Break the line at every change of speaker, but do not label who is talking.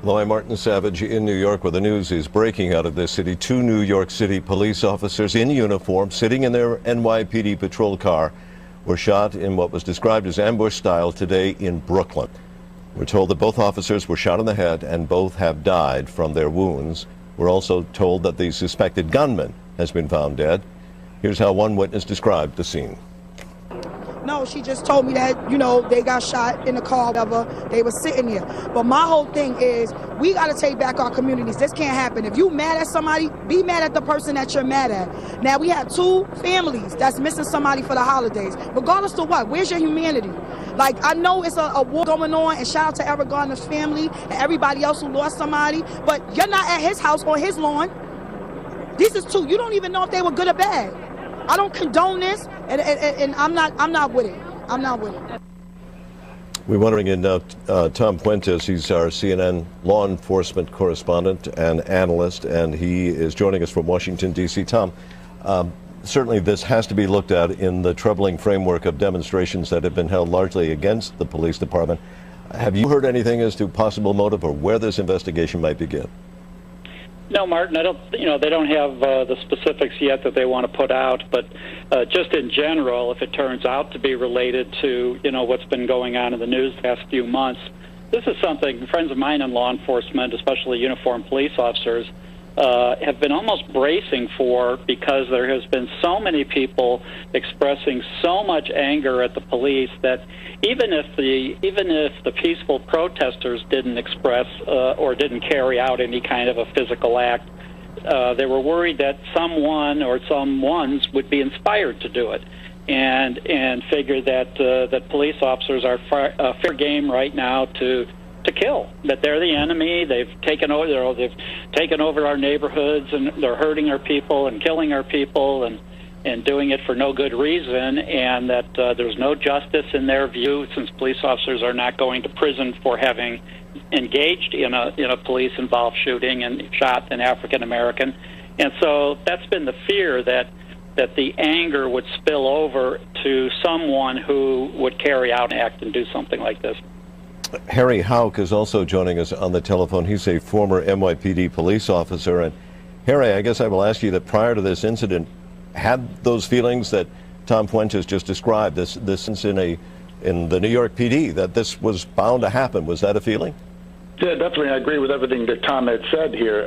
Well, I'm Martin Savage in New York, where the news is breaking out of this city. Two New York City police officers in uniform, sitting in their NYPD patrol car, were shot in what was described as ambush style today in Brooklyn. We're told that both officers were shot in the head and both have died from their wounds. We're also told that the suspected gunman has been found dead. Here's how one witness described the scene.
No, she just told me that, they got shot in the car, whatever. They were sitting there. But my whole thing is, we got to take back our communities. This can't happen. If you mad at somebody, be mad at the person that you're mad at. Now, we have two families that's missing somebody for the holidays. Regardless of what, where's your humanity? Like, I know it's a war going on, and shout out to Eric Garner's family and everybody else who lost somebody, but you're not at his house or his lawn. These is two. You don't even know if they were good or bad. I don't condone this, and I'm not with it. I'm not with it.
We're wondering in Tom Fuentes. He's our CNN law enforcement correspondent and analyst, and he is joining us from Washington, D.C. Tom, certainly this has to be looked at in the troubling framework of demonstrations that have been held largely against the police department. Have you heard anything as to possible motive or where this investigation might begin?
No, Martin, I don't. They don't have the specifics yet that they want to put out. But just in general, if it turns out to be related to what's been going on in the news the past few months, this is something friends of mine in law enforcement, especially uniformed police officers, have been almost bracing for, because there has been so many people expressing so much anger at the police that even if the peaceful protesters didn't express or didn't carry out any kind of a physical act, they were worried that someone or some ones would be inspired to do it, and figure that that police officers are fair game right now to kill, that they're the enemy. They've taken over our neighborhoods, and they're hurting our people and killing our people and doing it for no good reason, and that there's no justice in their view, since police officers are not going to prison for having engaged in a police-involved shooting and shot an African American. And so that's been the fear, that the anger would spill over to someone who would carry out an act and do something like this.
Harry Houck is also joining us on the telephone. He's a former NYPD police officer. And Harry, I guess I will ask you that prior to this incident, had those feelings that Tom Fuentes just described, this incident in the New York PD, that this was bound to happen, was that a feeling?
Yeah, definitely. I agree with everything that Tom had said here.